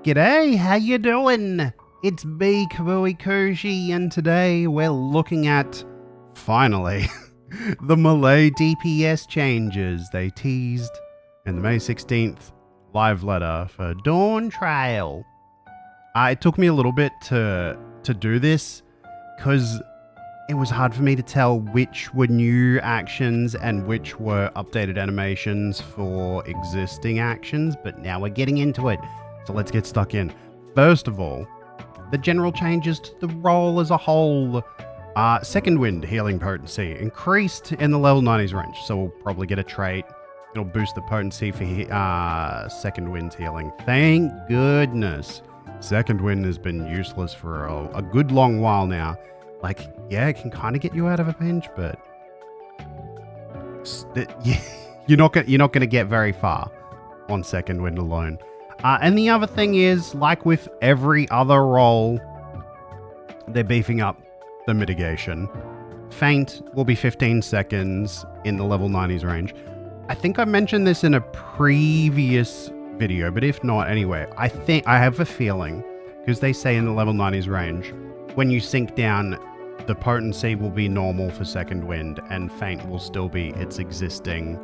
g'day, how you doing? It's me, Camui Kushi, and today we're looking at, finally, the Malay DPS changes they teased in the May 16th live letter for Dawn Trail. It took me a little bit to do this, because it was hard for me to tell which were new actions and which were updated animations for existing actions, but now we're getting into it. So let's get stuck in. First of all, the general changes to the role as a whole. Second Wind healing potency increased in the level 90s range, so we'll probably get a trait. It'll boost the potency for Second Wind healing. Thank goodness. Second Wind has been useless for a good long while now. Like, yeah, it can kind of get you out of a pinch, but you're not gonna get very far on Second Wind alone. And the other thing is, like with every other role, they're beefing up the mitigation. Feint will be 15 seconds in the level 90s range. I think I mentioned this in a previous video, but if not, anyway, I have a feeling, because they say in the level 90s range, when you sink down, the potency will be normal for Second Wind, and Feint will still be its existing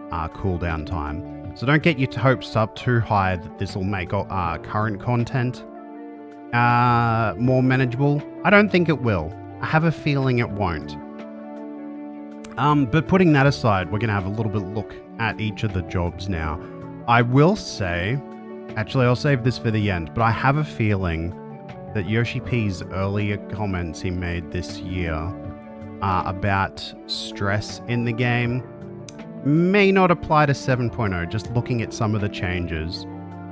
cooldown time. So don't get your hopes up too high that this will make current content more manageable. I don't think it will. I have a feeling it won't. But putting that aside, we're going to have a little bit look at each of the jobs now. I will say, actually I'll save this for the end, but I have a feeling that Yoshi P's earlier comments he made this year about stress in the game may not apply to 7.0. Just looking at some of the changes,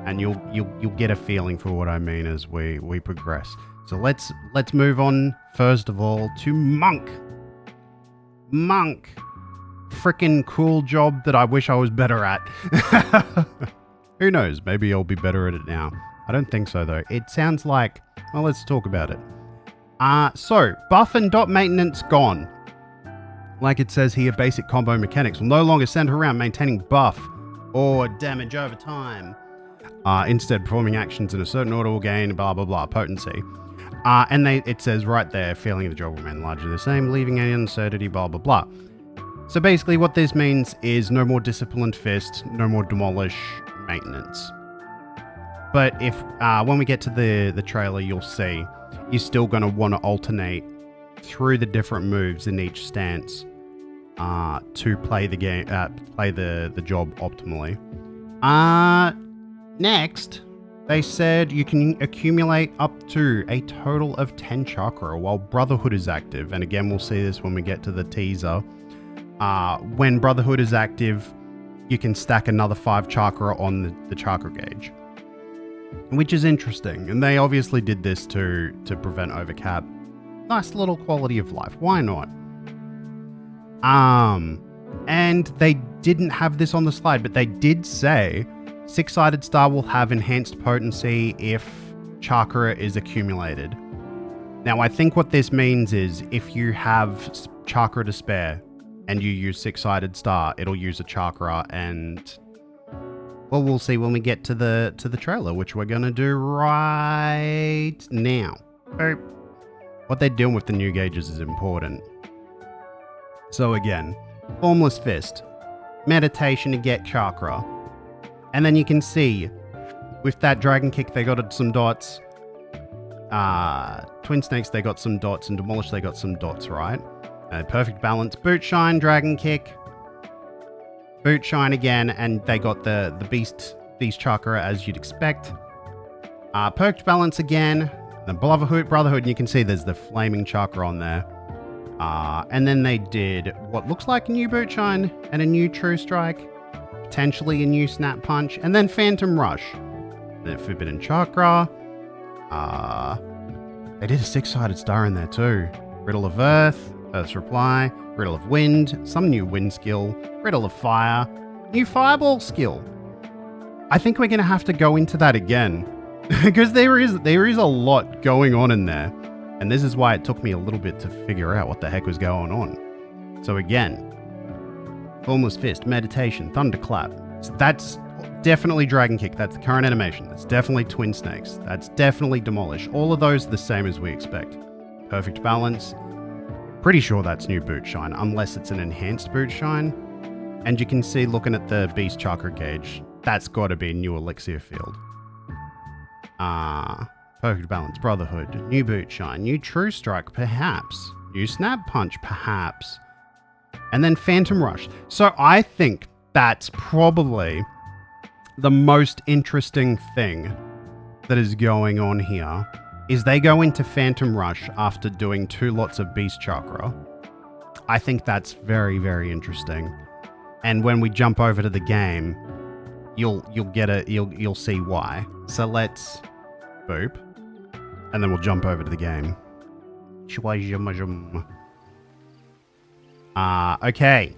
and you'll get a feeling for what I mean as we progress. So let's move on first of all to Monk. Frickin' cool job that I wish I was better at. Who knows? Maybe I'll be better at it now. I don't think so though. It sounds like, well, let's talk about it. So buff and dot maintenance gone. Like it says here, basic combo mechanics will no longer center around maintaining buff or damage over time. Instead, performing actions in a certain order will gain blah blah blah potency. And it says right there, feeling the job will remain largely the same, leaving any uncertainty, blah blah blah. So basically what this means is no more disciplined fist, no more demolish maintenance. But if when we get to the trailer, you'll see you're still going to want to alternate through the different moves in each stance to play the game, play the job optimally. Next, they said you can accumulate up to a total of 10 chakra while Brotherhood is active. And again, we'll see this when we get to the teaser. When Brotherhood is active, you can stack another 5 chakra on the chakra gauge, which is interesting. And they obviously did this to prevent overcap. Nice little quality of life. Why not? And they didn't have this on the slide, but they did say Six-Sided Star will have enhanced potency if chakra is accumulated. Now, I think what this means is if you have chakra to spare and you use Six-Sided Star, it'll use a chakra, and well, we'll see when we get to the trailer, which we're gonna do right now. What they're doing with the new gauges is important. So again, Formless Fist, meditation to get chakra. And then you can see, with that Dragon Kick, they got some dots. Twin Snakes, they got some dots. And Demolish, they got some dots, right? Perfect Balance, Boot Shine, Dragon Kick. Boot Shine again, and they got the Beast chakra, as you'd expect. Perked Balance again. The Brotherhood, and you can see there's the flaming chakra on there. And then they did what looks like a new Boot Shine and a new True Strike, potentially a new Snap Punch, and then Phantom Rush. Then Forbidden Chakra. They did a Six-Sided Star in there too. Riddle of Earth, Earth's Reply, Riddle of Wind, some new Wind skill, Riddle of Fire, new Fireball skill. I think we're going to have to go into that again. Because there is a lot going on in there. And this is why it took me a little bit to figure out what the heck was going on. So again, Formless Fist, Meditation, Thunderclap. So that's definitely Dragon Kick. That's the current animation. That's definitely Twin Snakes. That's definitely Demolish. All of those are the same as we expect. Perfect Balance. Pretty sure that's new Boot Shine, unless it's an enhanced Boot Shine. And you can see, looking at the Beast Chakra gauge, that's got to be new Elixir Field. Perfect Balance, Brotherhood, new Boot Shine, new True Strike, perhaps. New Snap Punch, perhaps. And then Phantom Rush. So I think that's probably the most interesting thing that is going on here, is they go into Phantom Rush after doing 2 lots of Beast Chakra. I think that's very, very interesting. And when we jump over to the game, you'll see why. So let's boop, and then we'll jump over to the game. Okay.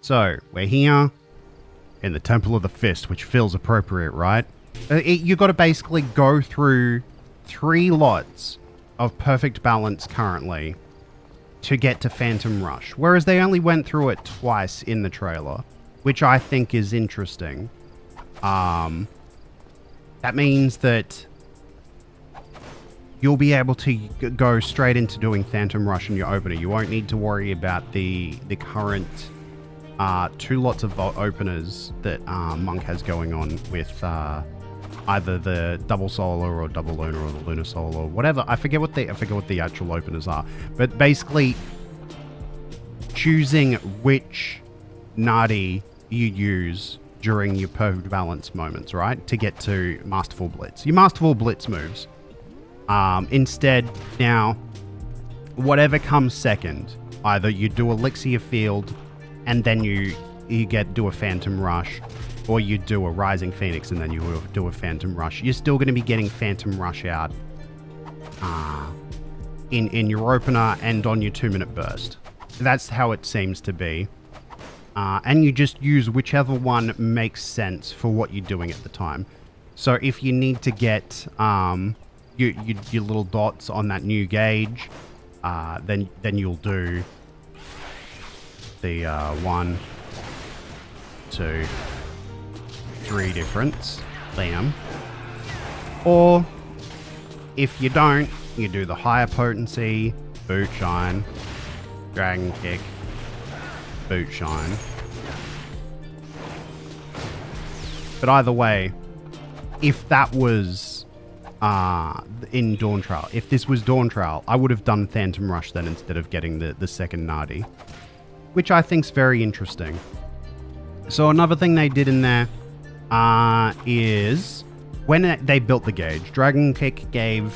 So we're here in the Temple of the Fist, which feels appropriate, right? You got to basically go through 3 lots of Perfect Balance currently to get to Phantom Rush, whereas they only went through it twice in the trailer, which I think is interesting. That means that you'll be able to go straight into doing Phantom Rush in your opener. You won't need to worry about the current 2 lots of openers that Monk has going on with either the double solar or double lunar or the lunar solar or whatever. I forget what the actual openers are, but basically choosing which Nadi you use during your Perfect Balance moments, right, to get to Masterful Blitz. Your Masterful Blitz moves. Instead, now, whatever comes second, either you do Elixir Field and then you do a Phantom Rush, or you do a Rising Phoenix and then you do a Phantom Rush. You're still going to be getting Phantom Rush out in your opener and on your 2-minute burst. That's how it seems to be. And you just use whichever one makes sense for what you're doing at the time. So if you need to get your little dots on that new gauge, then you'll do the 1, 2, 3 difference, bam. Or if you don't, you do the higher potency, Boot Shine, Dragon Kick, Boot Shine. But either way, if that was in Dawn Trail, if this was Dawn Trail, I would have done Phantom Rush then instead of getting the second Nadi, which I think's very interesting. So another thing they did in there is when they built the gauge, Dragon Kick gave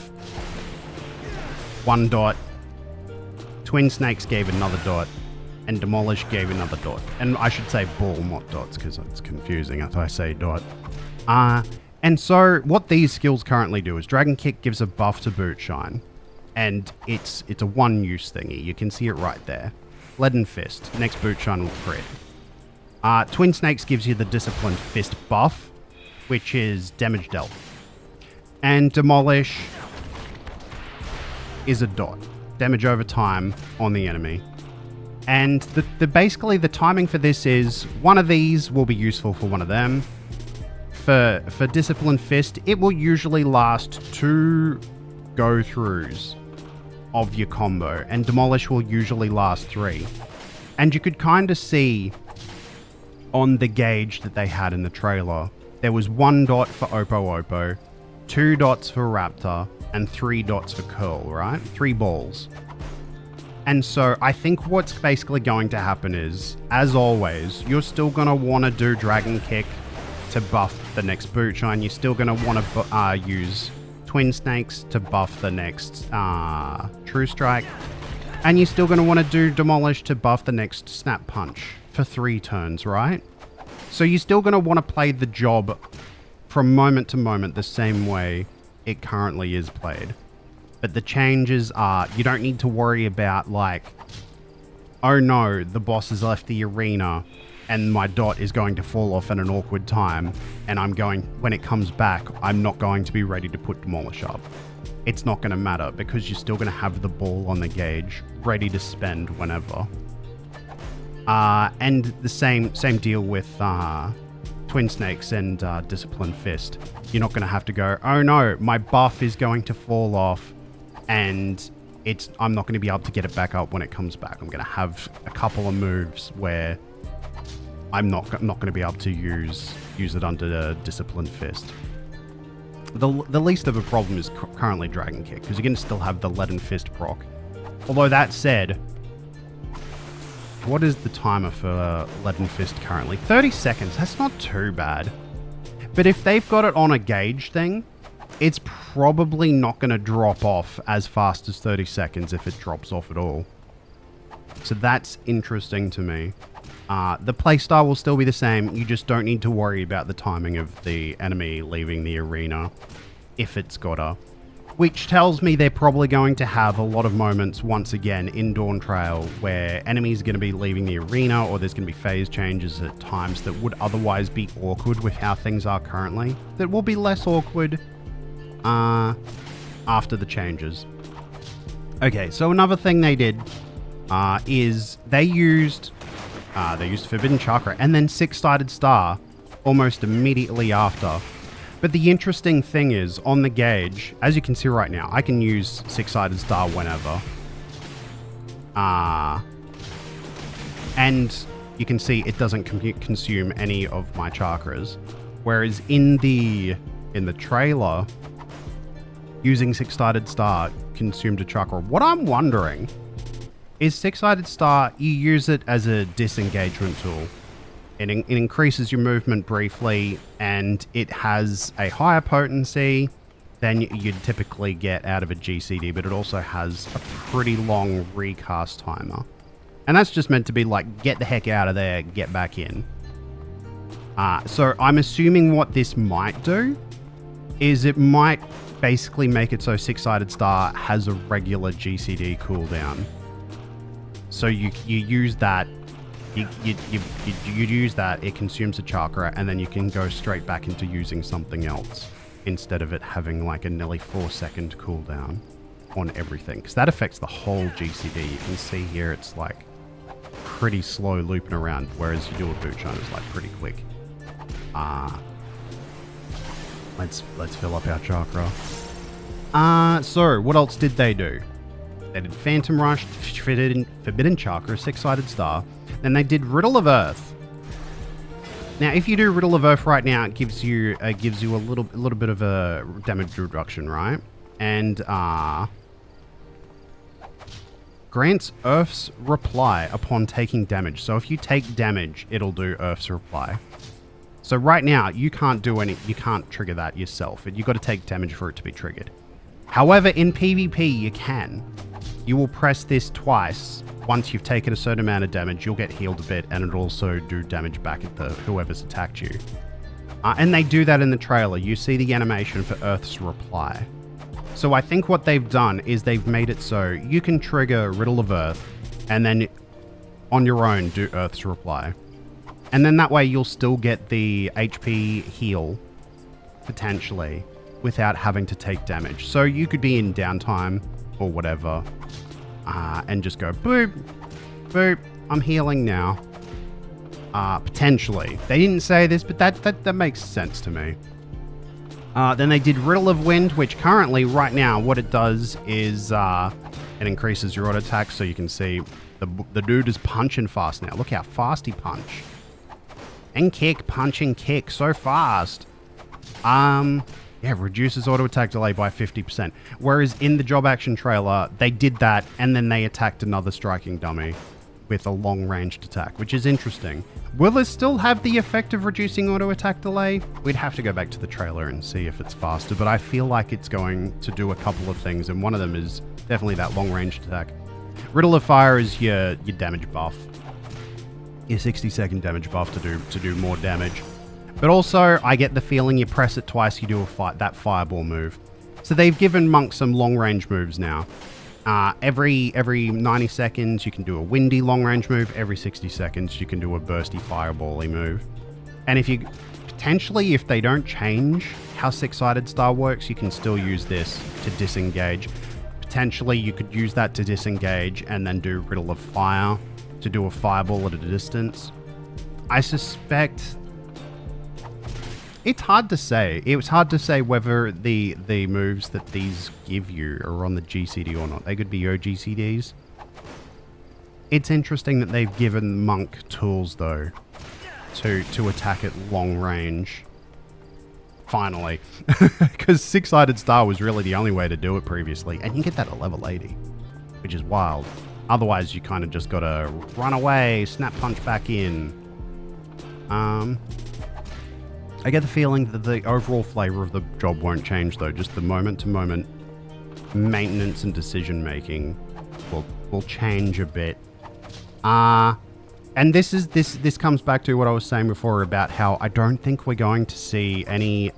1 dot, Twin Snakes gave another dot, and Demolish gave another dot. And I should say ball, not dots, because it's confusing if I say dot. And so what these skills currently do is Dragon Kick gives a buff to Boot Shine, and it's a 1-use thingy. You can see it right there. Leaden Fist, next Boot Shine will crit. Twin Snakes gives you the Disciplined Fist buff, which is damage dealt. And Demolish is a dot. Damage over time on the enemy. And basically the timing for this is one of these will be useful for one of them. For Disciplined Fist, it will usually last 2 go-throughs of your combo, and Demolish will usually last 3. And you could kind of see on the gauge that they had in the trailer, there was 1 dot for Oppo, 2 dots for Raptor, and 3 dots for Curl, right? 3 balls. And so I think what's basically going to happen is, as always, you're still going to want to do Dragon Kick to buff the next Boot Shine. You're still going to want to use Twin Snakes to buff the next True Strike. And you're still going to want to do Demolish to buff the next Snap Punch for 3 turns, right? So you're still going to want to play the job from moment to moment the same way it currently is played. But the changes are, you don't need to worry about like, oh no, the boss has left the arena and my dot is going to fall off at an awkward time, and when it comes back, I'm not going to be ready to put Demolish up. It's not going to matter because you're still going to have the ball on the gauge ready to spend whenever. And the same deal with Twin Snakes and Discipline Fist, you're not going to have to go, oh no, my buff is going to fall off and I'm not going to be able to get it back up when it comes back. I'm going to have a couple of moves where I'm not going to be able to use it under the Discipline Fist. The least of a problem is currently Dragon Kick, because you can still have the Leaden Fist proc. Although that said, what is the timer for Leaden Fist currently? 30 seconds. That's not too bad. But if they've got it on a gauge thing, it's probably not going to drop off as fast as 30 seconds if it drops off at all. So that's interesting to me. The playstyle will still be the same. You just don't need to worry about the timing of the enemy leaving the arena if it's got a... Which tells me they're probably going to have a lot of moments, once again, in Dawn Trail, where enemies are going to be leaving the arena, or there's going to be phase changes at times that would otherwise be awkward with how things are currently. That will be less awkward after the changes. Okay, so another thing they did is they used Forbidden Chakra and then Six-Sided Star almost immediately after. But the interesting thing is, on the gauge, as you can see right now, I can use Six-Sided Star whenever. And you can see it doesn't consume any of my chakras. Whereas in the trailer, using Six-Sided Star consumed a chakra. What I'm wondering is Six-Sided Star, you use it as a disengagement tool. It increases your movement briefly, and it has a higher potency than you'd typically get out of a GCD, but it also has a pretty long recast timer. And that's just meant to be like, get the heck out of there, get back in. So I'm assuming what this might do is it might basically make it so Six-Sided Star has a regular GCD cooldown. So you use that. You use that, it consumes a chakra, and then you can go straight back into using something else instead of it having like a nearly 4-second cooldown on everything, because that affects the whole GCD. You can see here it's like pretty slow looping around, whereas you do a boot shine is like pretty quick. Let's fill up our chakra. So what else did they do? They did Phantom Rush, Forbidden Chakra, Six-Sided Star. Then they did Riddle of Earth. Now, if you do Riddle of Earth right now, it gives you a little bit of a damage reduction, right? And grants Earth's reply upon taking damage. So if you take damage, it'll do Earth's reply. So right now, you can't trigger that yourself. You've got to take damage for it to be triggered. However, in PvP, you can. You will press this twice. Once you've taken a certain amount of damage, you'll get healed a bit, and it'll also do damage back at whoever's attacked you. And they do that in the trailer. You see the animation for Earth's reply. So I think what they've done is they've made it so you can trigger Riddle of Earth, and then on your own do Earth's reply. And then that way you'll still get the HP heal, potentially, without having to take damage. So you could be in downtime or whatever, and just go boop, boop, I'm healing now. Potentially. They didn't say this, but that makes sense to me. Then they did Riddle of Wind, which currently, right now, what it does is it increases your auto attack, so you can see the dude is punching fast now. Look how fast he punch. And kick, punch and kick, so fast. Yeah, reduces auto attack delay by 50%. Whereas in the job action trailer, they did that and then they attacked another striking dummy with a long ranged attack, which is interesting. Will it still have the effect of reducing auto attack delay? We'd have to go back to the trailer and see if it's faster, but I feel like it's going to do a couple of things, and one of them is definitely that long ranged attack. Riddle of Fire is your damage buff. Your 60-second damage buff to do more damage. But also, I get the feeling you press it twice, you do that fireball move. So they've given Monk some long-range moves now. Every 90 seconds, you can do a windy long-range move. Every 60 seconds, you can do a bursty fireball-y move. And if they don't change how Six-Sided Star works, you can still use this to disengage. Potentially, you could use that to disengage and then do Riddle of Fire to do a fireball at a distance. I suspect It's hard to say. It was hard to say whether the moves that these give you are on the GCD or not. They could be OGCDs. It's interesting that they've given Monk tools, though, to attack at long range. Finally. Because Six-Sided Star was really the only way to do it previously. And you get that at level 80, which is wild. Otherwise, you kind of just got to run away, snap punch back in. I get the feeling that the overall flavor of the job won't change, though. Just the moment-to-moment maintenance and decision-making will change a bit. And this comes back to what I was saying before about how I don't think we're going to see any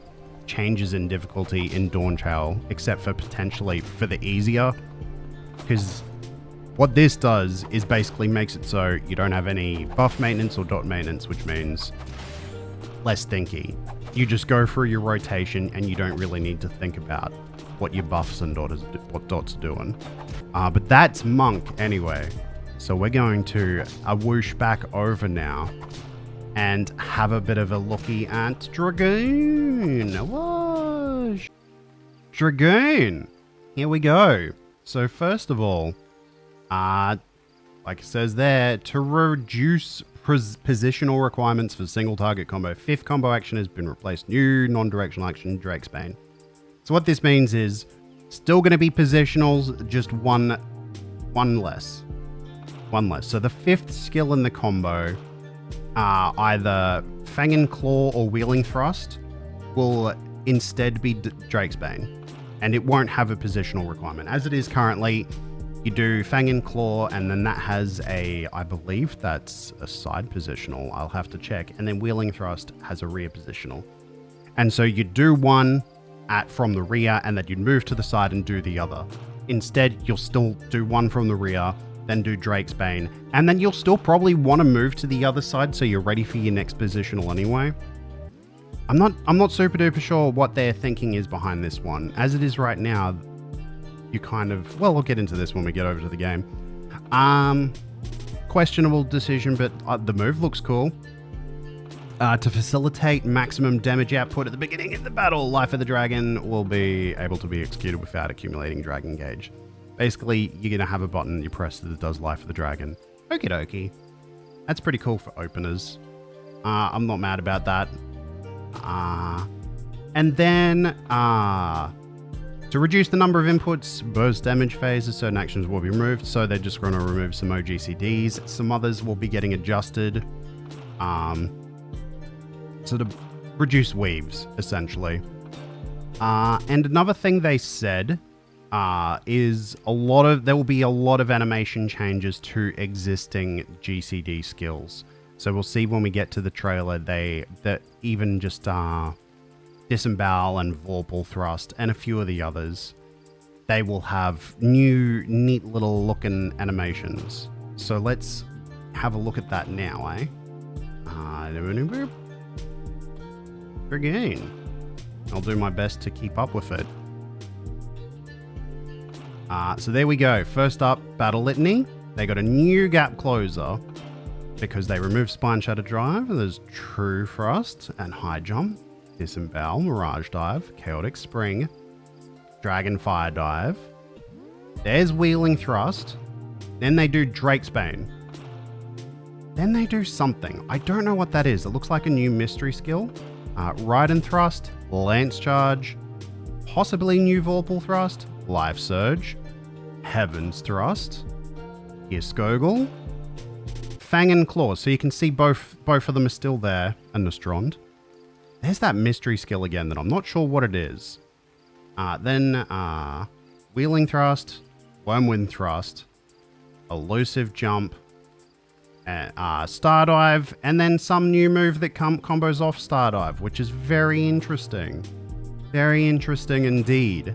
changes in difficulty in Dawn Trail, except for potentially for the easier. Because what this does is basically makes it so you don't have any buff maintenance or dot maintenance, which means less thinky. You just go through your rotation and you don't really need to think about what your buffs and what dots are doing. But that's Monk anyway. So we're going to whoosh back over now and have a bit of a looky at Dragoon. Whoosh. Dragoon. Here we go. So first of all, like it says there, to reduce positional requirements for single target combo, 5th combo action has been replaced. New non-directional action, Drake's Bane. So what this means is still going to be positionals, just one less. One less. So the 5th skill in the combo, either Fang and Claw or Wheeling Thrust, will instead be Drake's Bane. And it won't have a positional requirement. As it is currently, you do Fang and Claw, and then that has I believe that's a side positional. I'll have to check. And then Wheeling Thrust has a rear positional. And so you do one from the rear, and then you'd move to the side and do the other. Instead, you'll still do one from the rear, then do Drake's Bane, and then you'll still probably want to move to the other side so you're ready for your next positional anyway. I'm not super duper sure what their thinking is behind this one. As it is right now, you kind of, well, we'll get into this when we get over to the game. Questionable decision, but the move looks cool. To facilitate maximum damage output at the beginning of the battle, Life of the Dragon will be able to be executed without accumulating Dragon Gauge. Basically, you're going to have a button you press that does Life of the Dragon. Okie dokie. That's pretty cool for openers. I'm not mad about that. And then, to reduce the number of inputs, burst damage phases, certain actions will be removed, so they're just going to remove some OGCDs. Some others will be getting adjusted. So to reduce weaves, essentially. And another thing they said is there will be a lot of animation changes to existing GCD skills. So we'll see when we get to the trailer, that even just Disembowel and Vorpal Thrust and a few of the others, they will have new, neat little looking animations. So let's have a look at that now, eh? Again, I'll do my best to keep up with it. So there we go. First up, Battle Litany. They got a new gap closer because they removed Spine Shatter Drive. There's True Thrust and High Jump, Disembowel, Mirage Dive, Chaotic Spring, Dragon Fire Dive. There's Wheeling Thrust. Then they do Drake's Bane. Then they do something. I don't know what that is. It looks like a new mystery skill. Ride and Thrust, Lance Charge, possibly new Vorpal Thrust, Life Surge, Heaven's Thrust, Skogul, Fang and Claw. So you can see both of them are still there, and Nostrond. There's that mystery skill again that I'm not sure what it is. Then Wheeling Thrust, Wormwind Thrust, Elusive Jump, Star Dive, and then some new move that combos off Star Dive, which is very interesting. Very interesting indeed.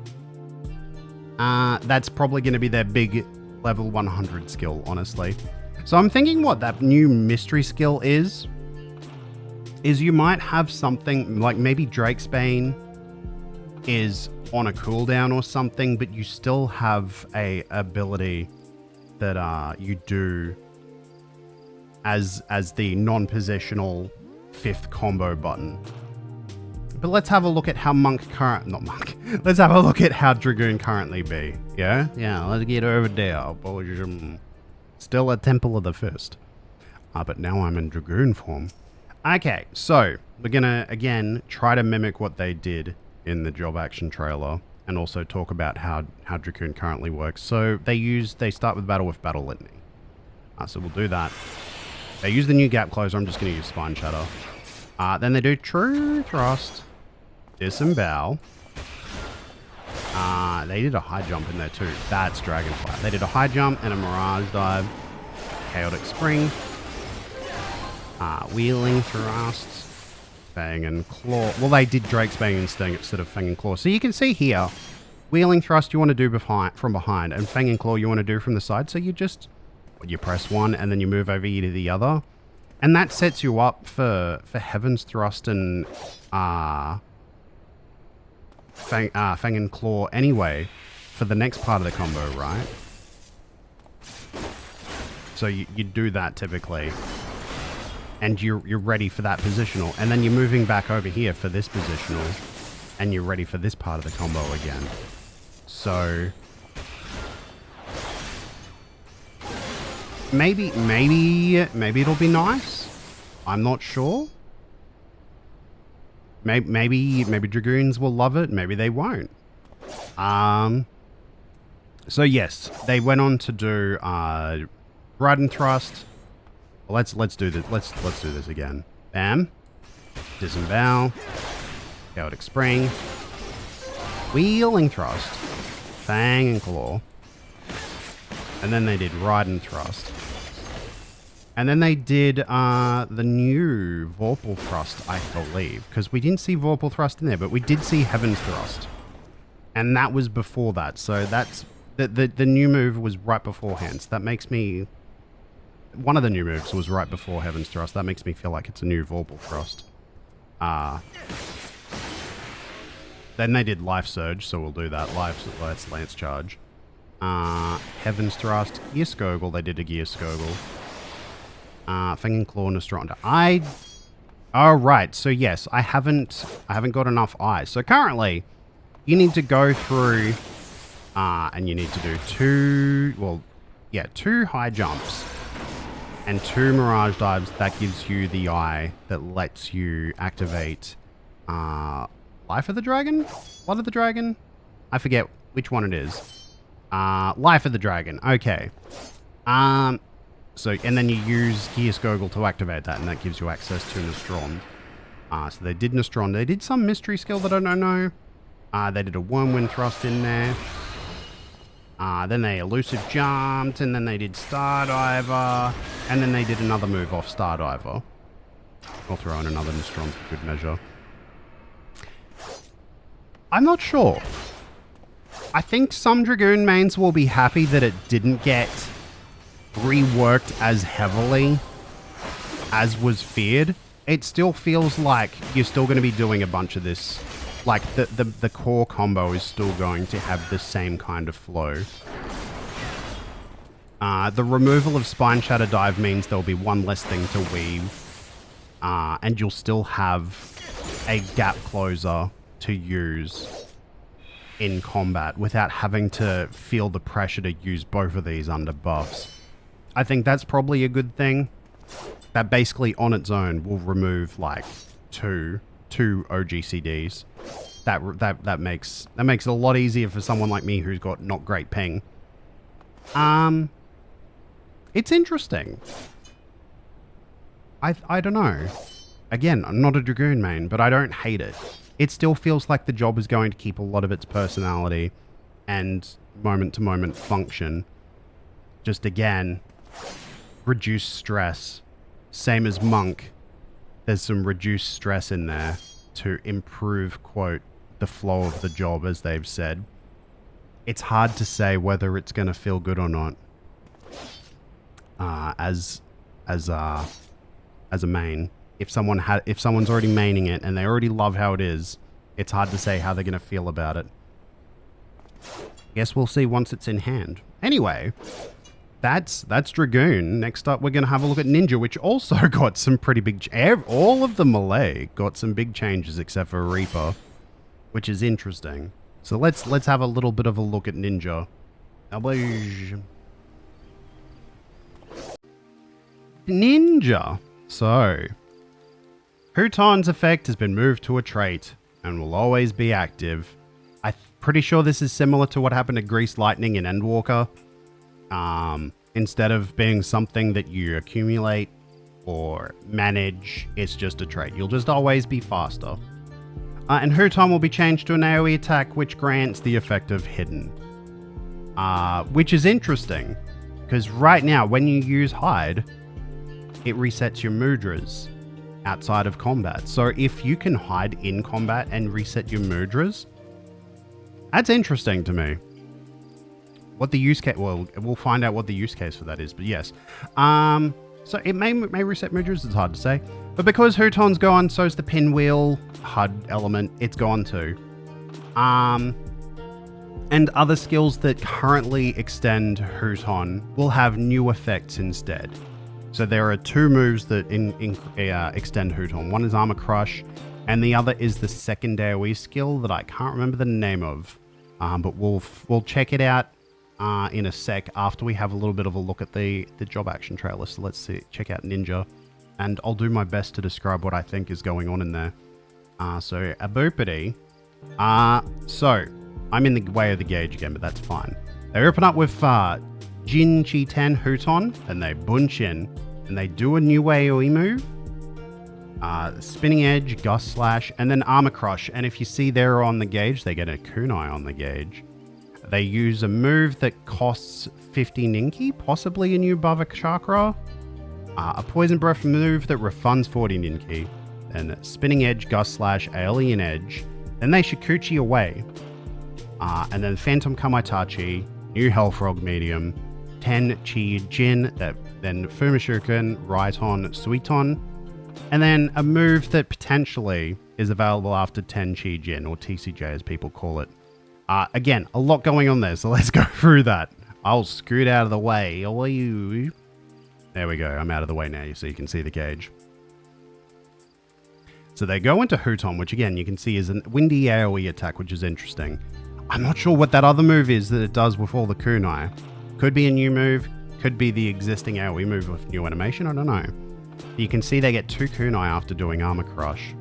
That's probably going to be their big level 100 skill, honestly. So I'm thinking what that new mystery skill is you might have something like maybe Drake's Bane is on a cooldown or something, but you still have a ability that you do as the non-positional 5th combo button. But let's have a look at how let's have a look at how Dragoon currently be. Yeah? Yeah, let's get over there. Still a Temple of the Fist. But now I'm in Dragoon form. Okay, so we're gonna, again, try to mimic what they did in the job action trailer. And also talk about how Dragoon currently works. So they start with battle litany. So we'll do that. They use the new gap closer. I'm just going to use spine shatter. Then they do true thrust, disembowel. They did a high jump in there too. That's dragonfly. They did a high jump and a mirage dive, chaotic spring, wheeling thrust, fang and claw. Well, they did Drake's bang and sting instead of fang and claw. So you can see here, wheeling thrust you want to do from behind, and fang and claw you want to do from the side. So you press one and then you move over here to the other, and that sets you up for Heaven's Thrust and fang and claw anyway for the next part of the combo, right? So you do that typically. And you're ready for that positional. And then you're moving back over here for this positional. And you're ready for this part of the combo again. So maybe it'll be nice. I'm not sure. Maybe Dragoons will love it. Maybe they won't. So yes, they went on to do Ride and Thrust. Let's do this. Let's do this again. Bam. Disembowel. Chaotic Spring. Wheeling Thrust. Fang and Claw. And then they did Ride and Thrust. And then they did the new Vorpal Thrust, I believe. Because we didn't see Vorpal Thrust in there, but we did see Heaven's Thrust. And that was before that. So that's... The new move was right beforehand. So that makes me... One of the new moves was right before Heaven's Thrust. That makes me feel like it's a new Vorpal Thrust. Then they did Life Surge, so we'll do that. Let's Lance Charge. Heaven's Thrust. Gear Skoggle. They did a Gear Skoggle. Fang and Claw, Nostronda. Oh, right. So yes, I haven't got enough eyes. So currently, you need to go through, and you need to do two high jumps and 2 Mirage Dives. That gives you the eye that lets you activate Life of the Dragon? Blood of the Dragon? I forget which one it is. Life of the Dragon. Okay. So, and then you use Gear Skoggle to activate that, and that gives you access to Nostronda. So they did Nostronda. They did some mystery skill that I don't know. They did a Wormwind Thrust in there. Then they elusive jumped, and then they did Stardiver, and then they did another move off Stardiver. I'll throw in another Nostronda for good measure. I'm not sure. I think some Dragoon mains will be happy that it didn't get reworked as heavily as was feared. It still feels like you're still going to be doing a bunch of this. Like, the core combo is still going to have the same kind of flow. The removal of Spine Shatter Dive means there'll be one less thing to weave. And you'll still have a gap closer to use in combat without having to feel the pressure to use both of these under buffs. I think that's probably a good thing. That basically on its own will remove like two OGCDs. That makes it a lot easier for someone like me who's got not great ping. It's interesting. I don't know. Again, I'm not a Dragoon main, but I don't hate it. It still feels like the job is going to keep a lot of its personality and moment-to-moment function. Just again, reduce stress. Same as Monk. There's some reduced stress in there to improve, quote, the flow of the job, as they've said. It's hard to say whether it's going to feel good or not. As a main. If someone's already maining it and they already love how it is, it's hard to say how they're going to feel about it. Guess we'll see once it's in hand. Anyway, that's Dragoon. Next up, we're going to have a look at Ninja, which also got some pretty big... all of the melee got some big changes except for Reaper, which is interesting. So let's have a little bit of a look at Ninja. Ninja. So, Huton's effect has been moved to a trait and will always be active. I'm pretty sure this is similar to what happened to Grease Lightning in Endwalker. Instead of being something that you accumulate or manage, it's just a trait. You'll just always be faster. And Huton will be changed to an AoE attack, which grants the effect of Hidden. Which is interesting, because right now, when you use Hide, it resets your mudras outside of combat. So if you can hide in combat and reset your mudras, that's interesting to me. What the use case... Well, we'll find out what the use case for that is, but yes. So it may reset mudras, it's hard to say. But because Huton's gone, so's the pinwheel HUD element. It's gone too. And other skills that currently extend Huton will have new effects instead. So there are two moves that extend Huton. One is Armor Crush, and the other is the second AoE skill that I can't remember the name of. But we'll check it out in a sec after we have a little bit of a look at the job action trailer. So let's check out Ninja, and I'll do my best to describe what I think is going on in there. So a boopity. So I'm in the way of the gauge again, but that's fine. They open up with Jin Chi Ten Huton, and they bunch in, and they do a new AoE move. Spinning Edge, Gust Slash, and then Armor Crush. And if you see there on the gauge, they get a kunai on the gauge. They use a move that costs 50 Ninki, possibly a new Bhava Chakra. A Poison Breath move that refunds 40 Ninki. Then Spinning Edge, Gust Slash, Alien Edge. Then they Shikuchi away. And then Phantom Kamaitachi, new Hellfrog Medium, 10 Chi Jin, then Fumishuken, Raiton, Suiton. And then a move that potentially is available after 10 Chi Jin, or TCJ as people call it. Again, a lot going on there, so let's go through that. I'll scoot out of the way. There we go, I'm out of the way now, so you can see the gauge. So they go into Huton, which again, you can see is a windy AoE attack, which is interesting. I'm not sure what that other move is that it does with all the kunai. Could be a new move, could be the existing AoE move with new animation, I don't know. You can see they get 2 kunai after doing Armor Crush.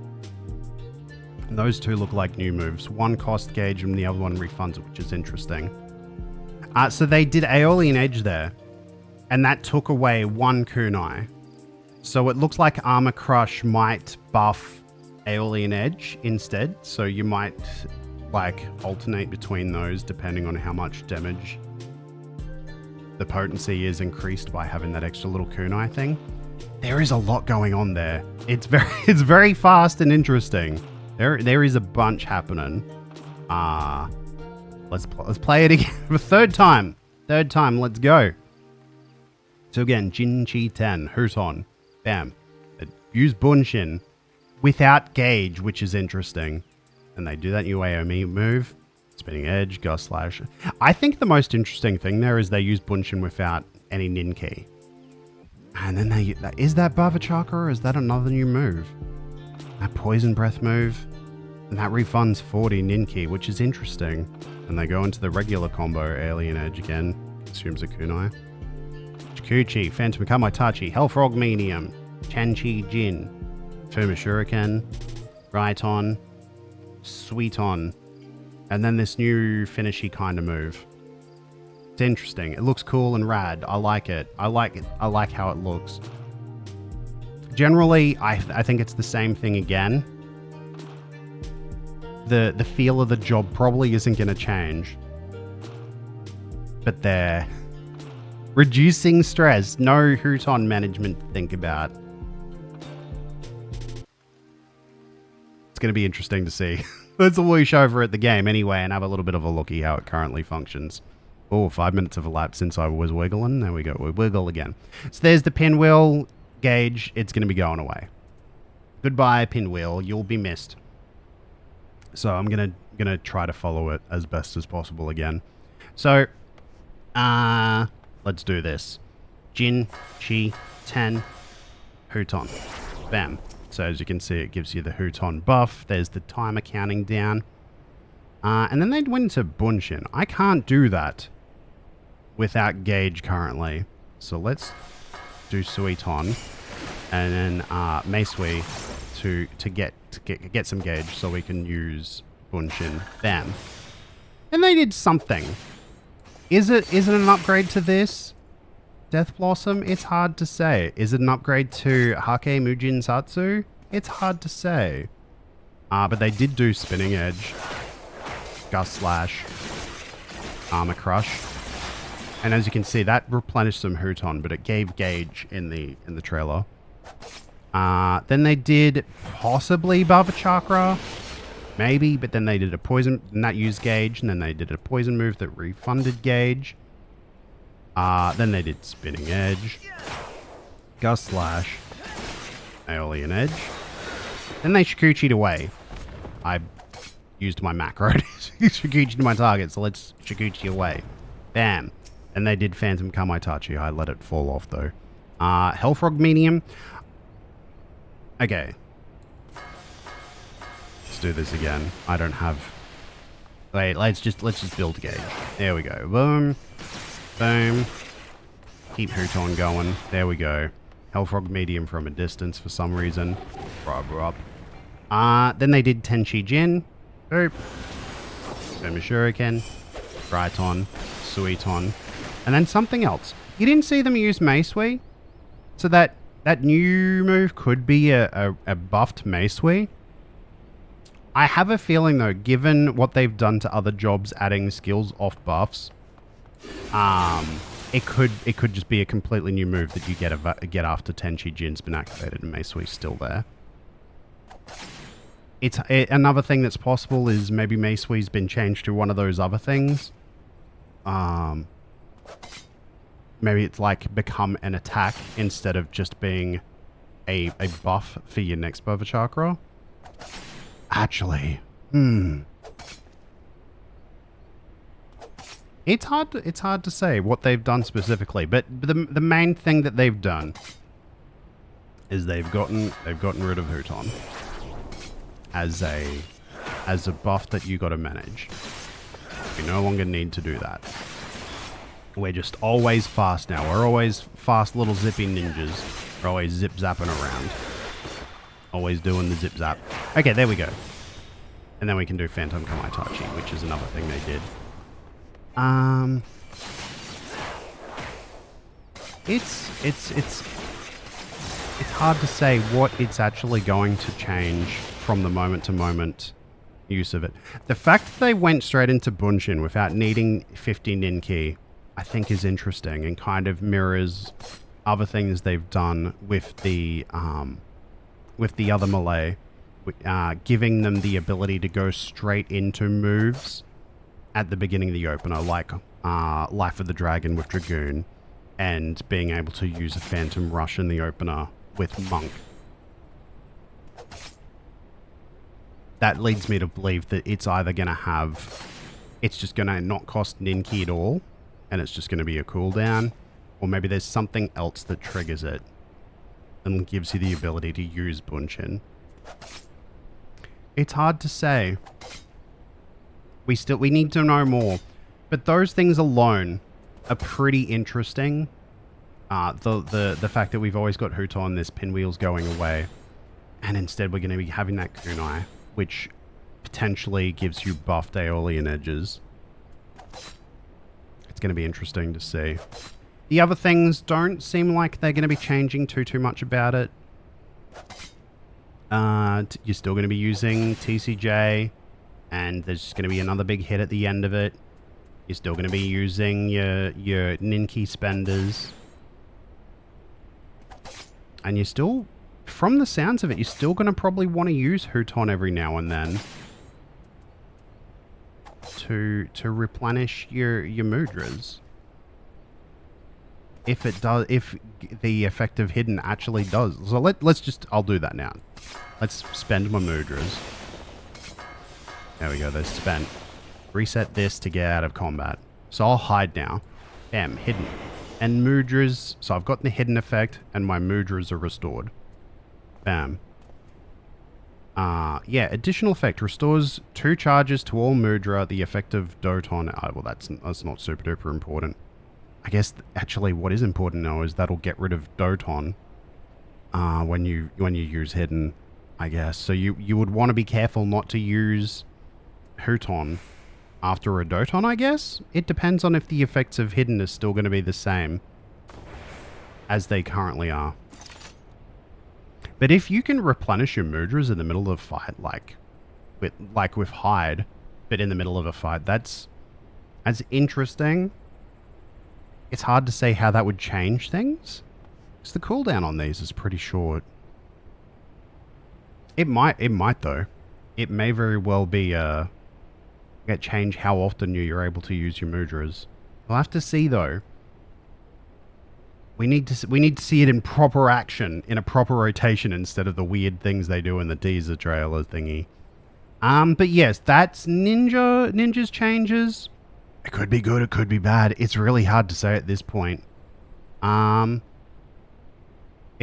And those two look like new moves. One cost gauge and the other one refunds it, which is interesting. So they did Aeolian Edge there, and that took away 1 kunai. So it looks like Armor Crush might buff Aeolian Edge instead. So you might like alternate between those depending on how much damage the potency is increased by having that extra little kunai thing. There is a lot going on there. It's very fast and interesting. There is a bunch happening. Let's play it again for third time. Let's go. So again, Jin Chi Ten, Huton, bam. Use Bunshin without gauge, which is interesting. And they do that new AoE move. Spinning Edge, Gust Slash. I think the most interesting thing there is they use Bunshin without any Ninki. And then is that Bhava Chakra or is that another new move? That Poison Breath move. And that refunds 40 Ninki, which is interesting. And they go into the regular combo, Alien Edge again. Consumes a kunai. Shikuchi, Phantom Kamaitachi, Hellfrog Medium, Chanchi Jin, Fuma Shuriken, Raiton, Suiton, and then this new finishy kind of move. It's interesting. It looks cool and rad. I like it. I like how it looks. Generally, I think it's the same thing again. The feel of the job probably isn't going to change. But they're reducing stress. No Huton management to think about. It's going to be interesting to see. Let's whoosh over at the game anyway and have a little bit of a looky how it currently functions. Oh, 5 minutes have elapsed since I was wiggling. There we go. We wiggle again. So there's the pinwheel gauge. It's going to be going away. Goodbye, pinwheel. You'll be missed. So I'm gonna try to follow it as best as possible again. So, Let's do this. Jin, Chi, 10, Huton. Bam. So as you can see, it gives you the Huton buff. There's the timer counting down. And then they went into Bunshin. I can't do that without gauge currently. So let's do Suiton and then Meisui to get some gauge so we can use Bunshin. Bam. And they did something. Is it an upgrade to this? Death Blossom? It's hard to say. Is it an upgrade to Hake Mujin Satsu? It's hard to say. But they did do Spinning Edge, Gust Slash, Armor Crush. And as you can see, that replenished some Huton, but it gave gauge in the trailer. Then they did possibly Bava Chakra. Maybe, but then they did a poison, and that used gauge, and then they did a poison move that refunded gauge. Then they did Spinning Edge, Gust Slash, Aeolian Edge. Then they Shikuchi'd away. I used my macro to Shikuchi to my target, so let's Shikuchi away. Bam. And they did Phantom Kamaitachi. I let it fall off, though. Hellfrog Medium. Okay. Let's do this again. I don't have... Wait, let's just build gauge. There we go. Boom. Boom. Keep Huton going. There we go. Hellfrog Medium from a distance for some reason. Rub. Then they did Tenchi Jin. Boop. Boom Shuriken. Raiton. Suiton. And then something else. You didn't see them use Meisui? So that new move could be a buffed Meisui. I have a feeling though, given what they've done to other jobs adding skills off buffs, it could just be a completely new move that you get after Tenchi Jin's been activated and Meisui's still there. Another thing that's possible is maybe Meisui's been changed to one of those other things. Maybe it's like become an attack instead of just being a buff for your next Bava Chakra. Actually, it's hard to say what they've done specifically, but the main thing that they've done is they've gotten rid of Huton as a buff that you got to manage. You no longer need to do that. We're just always fast now. We're always fast little zippy ninjas. We're always zip zapping around. Always doing the zip zap. Okay, there we go. And then we can do Phantom Kamaitachi, which is another thing they did. It's hard to say what it's actually going to change from the moment to moment use of it. The fact that they went straight into Bunshin without needing 50 Ninki, I think is interesting and kind of mirrors other things they've done with the other melee, giving them the ability to go straight into moves at the beginning of the opener, like Life of the Dragon with Dragoon, and being able to use a Phantom Rush in the opener with Monk. That leads me to believe that it's either going to have... It's just going to not cost Ninki at all, and it's just going to be a cooldown, or maybe there's something else that triggers it and gives you the ability to use Bunshin. It's hard to say. We need to know more. But those things alone are pretty interesting. The fact that we've always got Huton, this pinwheel's going away. And instead we're going to be having that kunai, which potentially gives you buffed Aeolian edges. It's going to be interesting to see. The other things don't seem like they're going to be changing too much about it. You're still going to be using TCJ, and there's just going to be another big hit at the end of it. You're still going to be using your Ninki spenders. And you're still, from the sounds of it, you're still going to probably want to use Huton every now and then to replenish your mudras. If it does, if the effective hidden actually does. So let's just, I'll do that now. Let's spend my mudras. There we go, they're spent. Reset this to get out of combat. So I'll hide now. Bam, hidden. And mudras. So I've got the hidden effect and my mudras are restored. Bam. Yeah, additional effect restores 2 charges to all mudra. The effect of doton. Well, that's not super duper important. I guess actually what is important now is that'll get rid of doton when you use hidden, I guess. So you would want to be careful not to use Huton after a doton, I guess. It depends on if the effects of hidden is still going to be the same as they currently are. But if you can replenish your mudras in the middle of a fight, like with hide, but in the middle of a fight, that's interesting. It's hard to say how that would change things, because the cooldown on these is pretty short. It might though. It may very well be change how often you're able to use your mudras. We'll have to see though. We need to see it in proper action, in a proper rotation, instead of the weird things they do in the teaser trailer thingy. But yes, that's Ninja's changes. It could be good, it could be bad. It's really hard to say at this point. It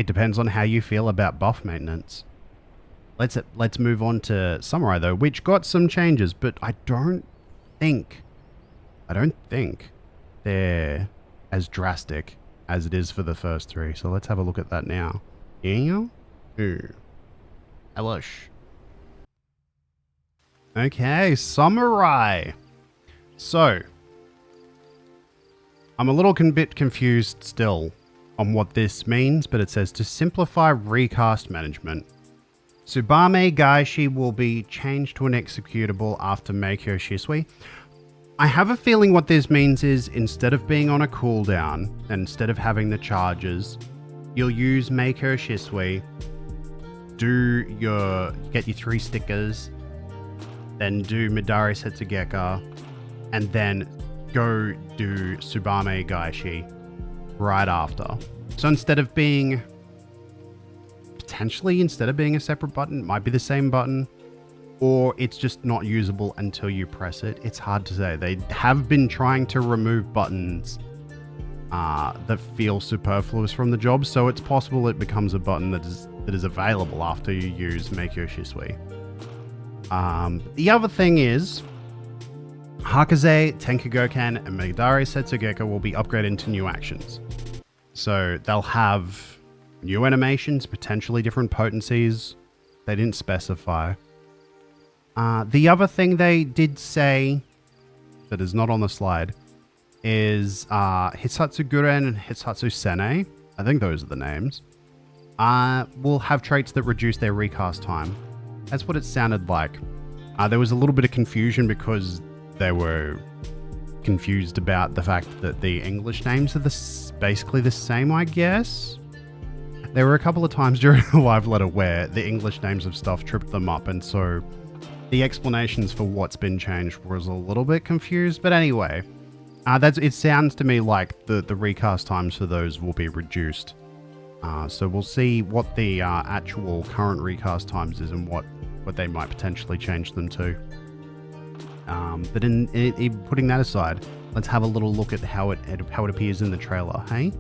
depends on how you feel about buff maintenance. Let's move on to Samurai though, which got some changes, but I don't think they're as drastic as it is for the first 3. So let's have a look at that now. Yeah. Hello. Okay, Samurai. So, I'm a little bit confused still on what this means, but it says to simplify recast management. Tsubame Gaishi will be changed to an executable after Meikyo Shisui. I have a feeling what this means is instead of being on a cooldown, and instead of having the charges, you'll use Meikyo Shisui, get your 3 stickers, then do Midari Setsugeka, and then go do Tsubame Gaishi right after. So instead of being a separate button, it might be the same button, or it's just not usable until you press it. It's hard to say. They have been trying to remove buttons that feel superfluous from the job, so it's possible it becomes a button that is available after you use Meikyo Shisui. The other thing is, Hakaze, Tenkugoken, and Midari Setsugeka will be upgraded into new actions. So they'll have new animations, potentially different potencies. They didn't specify. The other thing they did say that is not on the slide is Hitsatsu Guren and Hitsatsu Sene, I think those are the names, will have traits that reduce their recast time. That's what it sounded like. There was a little bit of confusion because they were confused about the fact that the English names are basically the same, I guess. There were a couple of times during the live letter where the English names of stuff tripped them up, and so the explanations for what's been changed was a little bit confused. But anyway, it sounds to me like the recast times for those will be reduced. So we'll see what the actual current recast times is and what they might potentially change them to. But in putting that aside, let's have a little look at how it appears in the trailer, hey?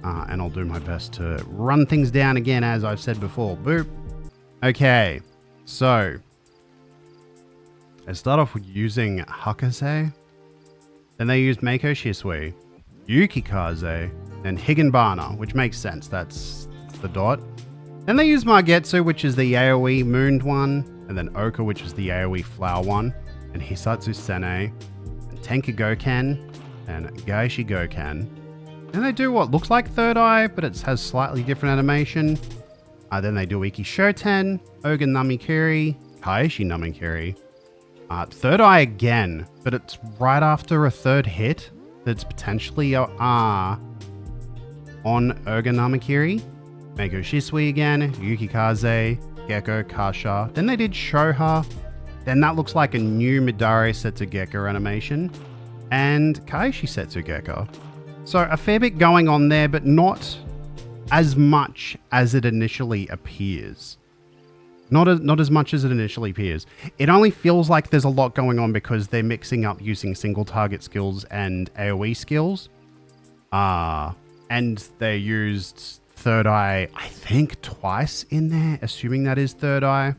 And I'll do my best to run things down again, as I've said before. Boop. Okay, so they start off with using Hakaze, then they use Meikyo Shisui, Yukikaze, and Higanbana, which makes sense. That's the dot. Then they use Margetsu, which is the AoE mooned one, and then Oka, which is the AoE flower one, and Hisatsu Sene, and Tenkugoken, and Gaishi Goken. And they do what looks like Third Eye, but it has slightly different animation. Then they do Iki Shoten, Oga Namikiri, Kaishi Namikiri. Third Eye again, but it's right after a third hit that's potentially on Oga Namikiri. Meikyo Shisui again, Yukikaze, Gecko, Kasha. Then they did Shoha. Then that looks like a new Midari Setsugeka animation. And Kaishi Setsugeka. So a fair bit going on there, but not as much as it initially appears. Not as much as it initially appears. It only feels like there's a lot going on because they're mixing up using single target skills and AoE skills. And they used Third Eye, I think, twice in there, assuming that is Third Eye.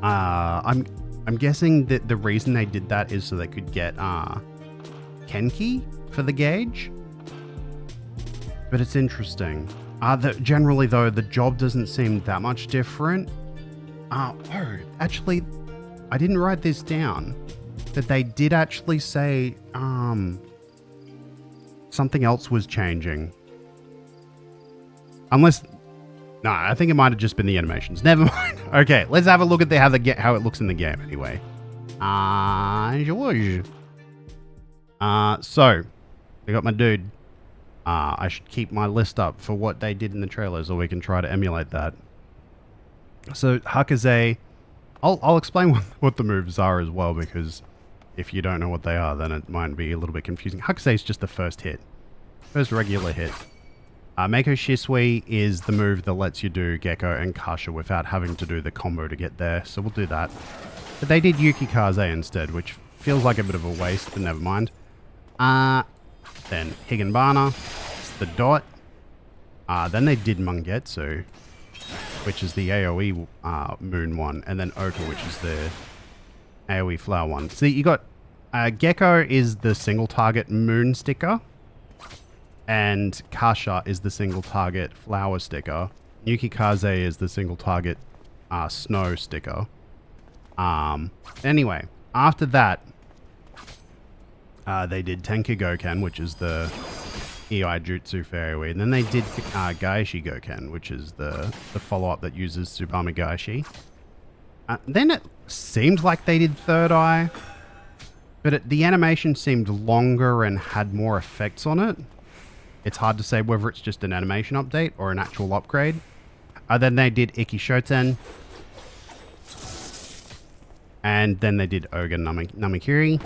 I'm guessing that the reason they did that is so they could get Kenki for the gauge. But it's interesting. Generally, though, the job doesn't seem that much different. Oh, actually, I didn't write this down. But they did actually say something else was changing. Unless... No, I think it might have just been the animations. Never mind. Okay, let's have a look at how it looks in the game anyway. George. So, I got my dude. I should keep my list up for what they did in the trailers, or we can try to emulate that. So, Hakaze... I'll explain what the moves are as well, because if you don't know what they are, then it might be a little bit confusing. Hakaze is just the first hit. First regular hit. Mako Shisui is the move that lets you do Gecko and Kasha without having to do the combo to get there, so we'll do that. But they did Yuki Kaze instead, which feels like a bit of a waste, but never mind. Then Higanbana, it's the dot. Then they did Mangetsu, which is the AoE moon one, and then Oka, which is the AoE flower one. So you got Gecko is the single target moon sticker, and Kasha is the single target flower sticker. Yuki Kaze is the single target snow sticker. Anyway, after that, they did Tenka Goken, which is the EI Jutsu for AoE, and then they did Gaeshi Goken, which is the follow-up that uses Tsubame Gaeshi. Then it seemed like they did Third Eye, but the animation seemed longer and had more effects on it. It's hard to say whether it's just an animation update or an actual upgrade. Then they did Iki Shoten. And then they did Oga Namikiri.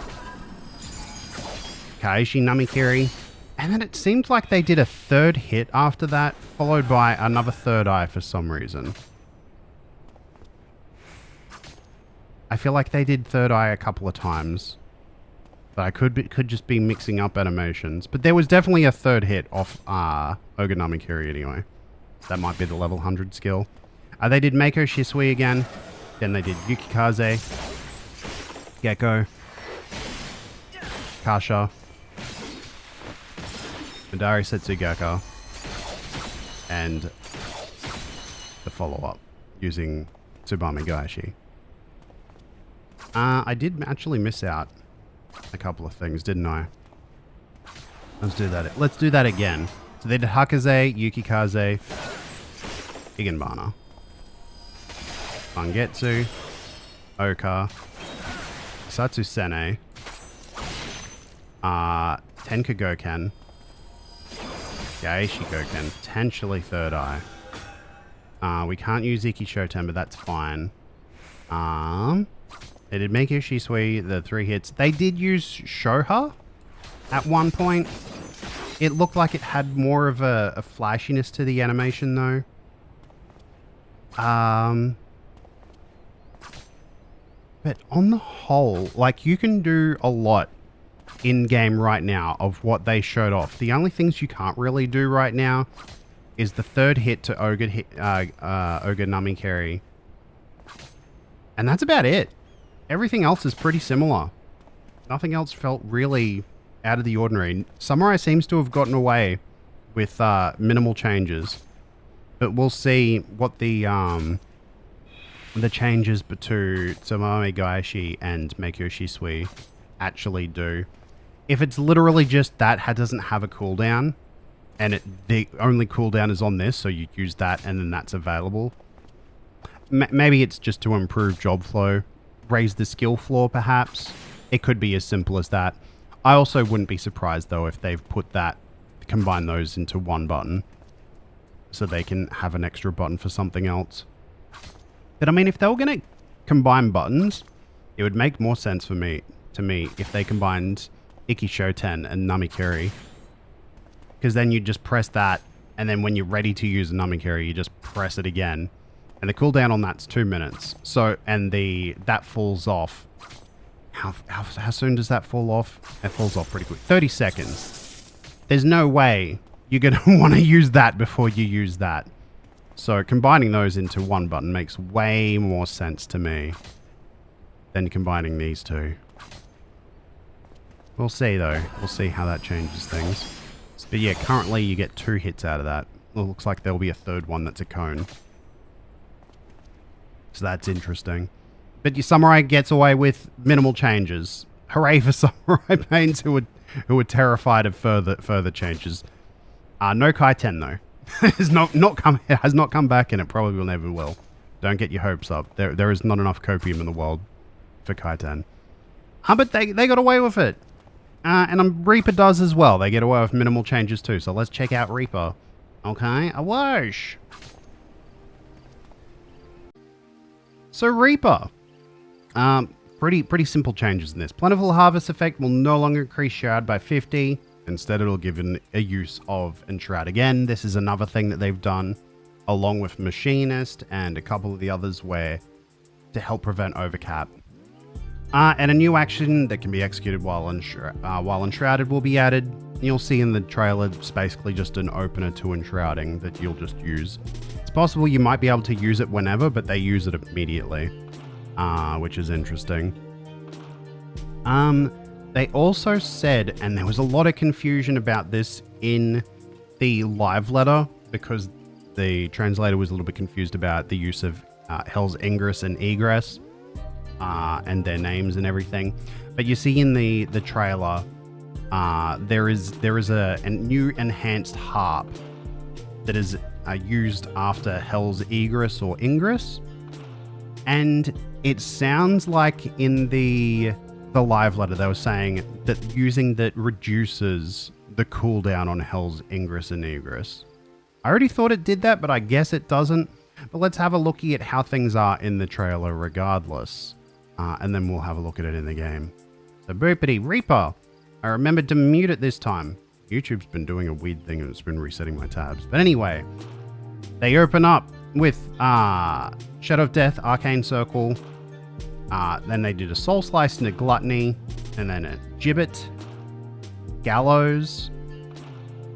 Kaishi Namikiri. And then it seemed like they did a third hit after that, followed by another Third Eye for some reason. I feel like they did Third Eye a couple of times. But I could just be mixing up animations. But there was definitely a third hit off Oga Namikiri anyway. So that might be the level 100 skill. They did Mako Shisui again. Then they did Yukikaze, Gecko, Kasha, Madari Setsugaka, and the follow-up using Tsubame Gaeshi. I did actually miss out a couple of things, didn't I? Let's do that. Let's do that again. So they did Hakaze, Yukikaze, Higanbana, Mangetsu, Oka, Satsusene, Tenka Goken, Gaeshi Goken, potentially Third Eye. We can't use Iki Shoten, but that's fine. They did Mako Shisui, the 3 hits. They did use Shoha at one point. It looked like it had more of a flashiness to the animation, though. But on the whole, like, you can do a lot in-game right now of what they showed off. The only things you can't really do right now is the third hit to Oga Namikiri. And that's about it. Everything else is pretty similar. Nothing else felt really out of the ordinary. Samurai seems to have gotten away with minimal changes. But we'll see what the changes to Tsubame Gaeshi and Mako Shisui actually do. If it's literally just that doesn't have a cooldown, and the only cooldown is on this, so you use that and then that's available. Maybe it's just to improve job flow, raise the skill floor perhaps. It could be as simple as that. I also wouldn't be surprised though if they've combined those into one button, so they can have an extra button for something else. But I mean, if they were going to combine buttons, it would make more sense to me if they combined Iki Shoten and Namikiri. Because then you just press that, and then when you're ready to use a Namikiri, you just press it again. And the cooldown on that's 2 minutes. So, and that falls off. How soon does that fall off? It falls off pretty quick. 30 seconds. there's no way you're going to want to use that before you use that. So combining those into one button makes way more sense to me than combining these two. We'll see though. We'll see how that changes things. But yeah, currently you get 2 hits out of that. It looks like there'll be a third one that's a cone. So that's interesting. But your Samurai gets away with minimal changes. Hooray for Samurai Pains who are terrified of further changes. No Kaiten though. It has not come back, and it probably will never will. Don't get your hopes up. There is not enough copium in the world for Kaiten. But they got away with it. And Reaper does as well. They get away with minimal changes too. So let's check out Reaper. Okay, a whoosh. So Reaper. Pretty simple changes in this. Plentiful Harvest effect will no longer increase Shroud by 50. Instead, it'll give a use of Enshroud. Again, this is another thing that they've done along with Machinist and a couple of the others to help prevent overcap. And a new action that can be executed while Enshrouded will be added. You'll see in the trailer, it's basically just an opener to Enshrouding that you'll just use. It's possible you might be able to use it whenever, but they use it immediately, which is interesting. They also said, and there was a lot of confusion about this in the live letter because the translator was a little bit confused about the use of Hell's Ingress and Egress and their names and everything. But you see in the trailer, there is a new enhanced harp that is used after Hell's Egress or Ingress, and it sounds like in the live letter they were saying that using that reduces the cooldown on Hell's Ingress and Egress. I already thought it did that, but I guess it doesn't. But let's have a looky at how things are in the trailer regardless, and then we'll have a look at it in the game. So boopity Reaper. I remembered to mute it this time. YouTube's been doing a weird thing and it's been resetting my tabs. But anyway, they open up with Shadow of Death, Arcane Circle. Then they did a Soul Slice and a Gluttony, and then a Gibbet, Gallows,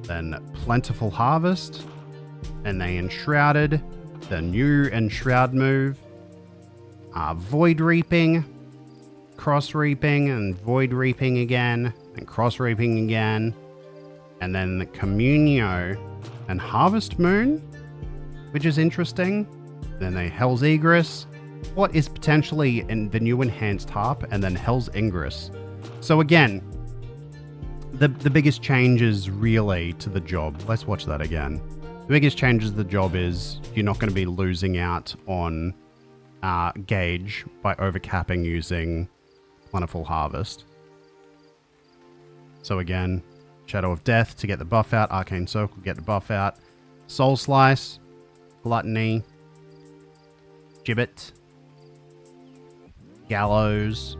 then Plentiful Harvest, and they Enshrouded, the new Enshroud move, Void Reaping, Cross Reaping, and Void Reaping again, and Cross Reaping again, and then the Communio and Harvest Moon, which is interesting. Then they Hell's Egress, what is potentially in the new enhanced harp, and then Hell's Ingress. So again, the biggest changes really to the job. Let's watch that again. The biggest changes to the job is you're not going to be losing out on gauge by overcapping using Plentiful Harvest. So again, Shadow of Death to get the buff out, Arcane Circle get the buff out, Soul Slice, Gluttony, Gibbet, Gallows,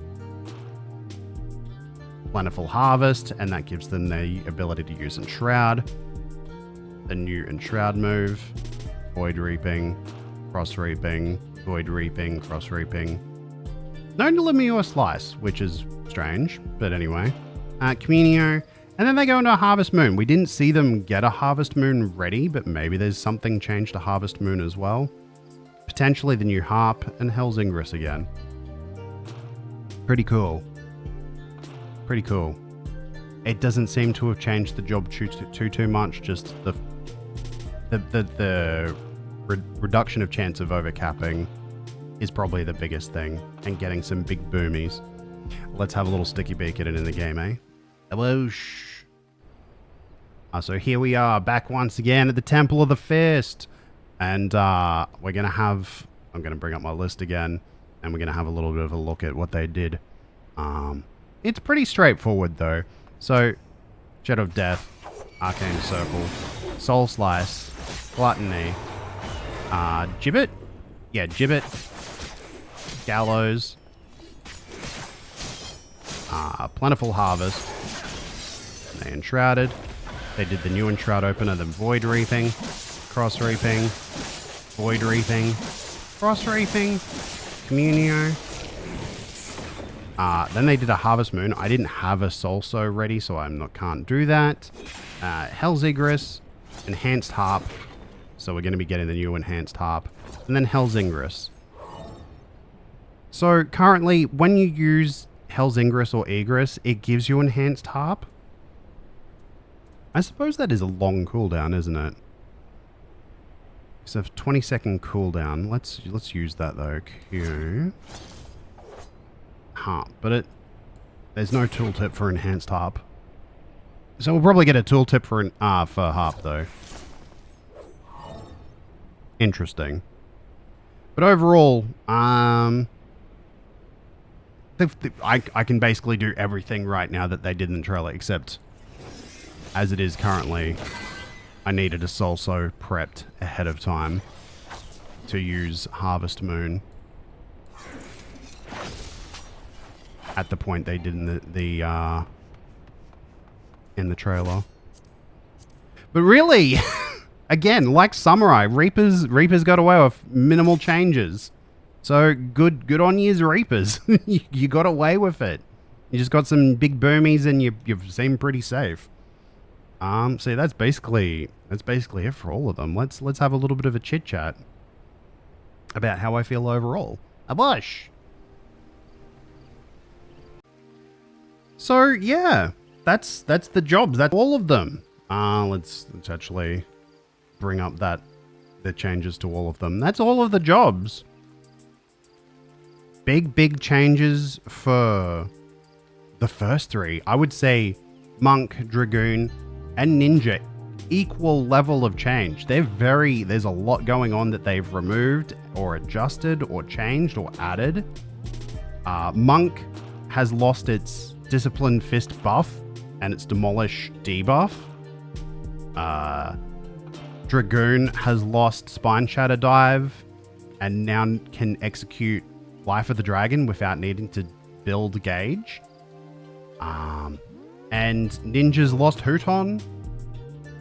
Plentiful Harvest, and that gives them the ability to use Enshroud. The new Enshroud move, Void Reaping, Cross Reaping, Void Reaping, Cross Reaping. No Lemure Slice, which is strange, but anyway. Communio, and then they go into a Harvest Moon. We didn't see them get a Harvest Moon ready, but maybe there's something changed to Harvest Moon as well. Potentially the new Harp and Hell's Ingress again. Pretty cool. Pretty cool. It doesn't seem to have changed the job too much, just the reduction of chance of overcapping is probably the biggest thing, and getting some big boomies. Let's have a little sticky beak at it in the game, eh? Whoosh. So here we are, back once again at the Temple of the Fist. And we're going to have... I'm going to bring up my list again, and we're going to have a little bit of a look at what they did. It's pretty straightforward, though. So, Shadow of Death, Arcane Circle, Soul Slice, Gluttony, Gibbet? Yeah, Gibbet, Gallows, Plentiful Harvest, and they Enshrouded. They did the new Enshroud opener, then Void Reaping, Cross Reaping, Void Reaping, Cross Reaping, Communio, Then they did a Harvest Moon. I didn't have a Solso ready, so can't do that. Hell's Igris, Enhanced Harp. So we're going to be getting the new Enhanced Harp. And then Hell's Ingress. So currently, when you use Hell's Ingress or Egress, it gives you Enhanced Harp. I suppose that is a long cooldown, isn't it? So 20-second cooldown. Let's use that though. Q. Harp, but there's no tooltip for Enhanced Harp. So we'll probably get a tooltip for Harp though. Interesting. But overall, I can basically do everything right now that they did in the trailer, except as it is currently, I needed a Solso prepped ahead of time to use Harvest Moon at the point they did in the trailer. But really, again, like Samurai, Reapers got away with minimal changes. So good on you, Reapers. You got away with it. You just got some big boomies and you seem pretty safe. So that's basically it for all of them. Let's have a little bit of a chit chat about how I feel overall. Abush. So yeah, that's the jobs. That's all of them. Let's actually bring up the changes to all of them. That's all of the jobs. Big changes for the first three. I would say Monk, Dragoon, and Ninja equal level of change. There's a lot going on that they've removed or adjusted or changed or added. Monk has lost its Discipline Fist buff and its Demolish debuff. Dragoon has lost Spine Shatter Dive and now can execute Life of the Dragon without needing to build gauge. And Ninja's lost Hooton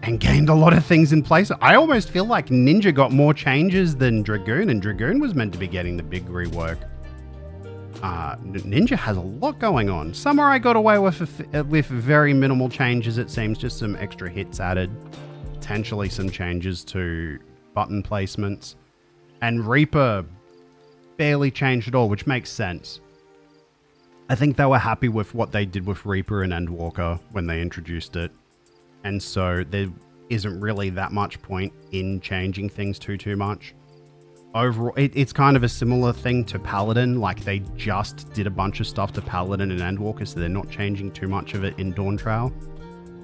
and gained a lot of things in place. I almost feel like Ninja got more changes than Dragoon, and Dragoon was meant to be getting the big rework. Ninja has a lot going on. Samurai got away with very minimal changes, it seems. Just some extra hits added. Potentially some changes to button placements. And Reaper barely changed at all, which makes sense. I think they were happy with what they did with Reaper and Endwalker when they introduced it. And so there isn't really that much point in changing things too much. Overall, it's kind of a similar thing to Paladin. Like, they just did a bunch of stuff to Paladin and Endwalker, so they're not changing too much of it in Dawntrail.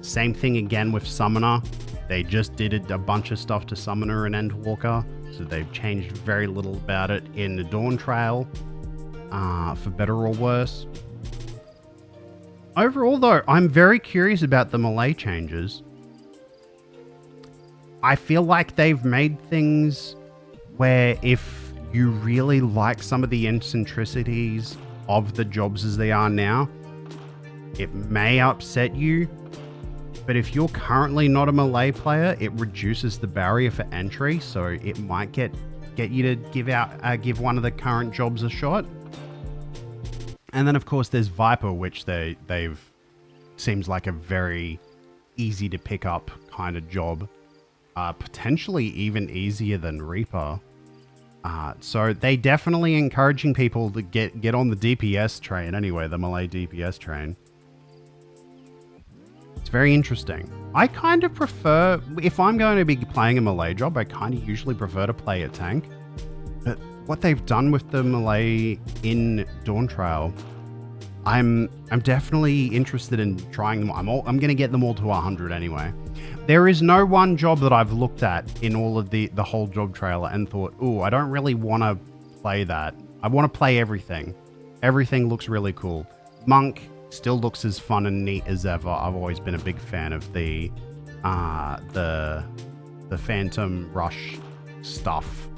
Same thing again with Summoner. They just did a bunch of stuff to Summoner and Endwalker, so they've changed very little about it in the Dawntrail, for better or worse. Overall, though, I'm very curious about the melee changes. I feel like they've made things where if you really like some of the eccentricities of the jobs as they are now, it may upset you. But if you're currently not a melee player, it reduces the barrier for entry, so it might get you to give one of the current jobs a shot. And then, of course, there's Viper, which they've seems like a very easy to pick up kind of job. Potentially even easier than Reaper. So they definitely encouraging people to get on the DPS train anyway, the melee DPS train. It's very interesting. I kind of prefer, if I'm going to be playing a melee job, I kind of usually prefer to play a tank. But what they've done with the melee in Dawntrail, I'm definitely interested in trying them. I'm going to get them all to 100 anyway. There is no one job that I've looked at in all of the whole job trailer and thought, ooh, I don't really want to play that. I want to play everything. Everything looks really cool. Monk still looks as fun and neat as ever. I've always been a big fan of the Phantom Rush stuff.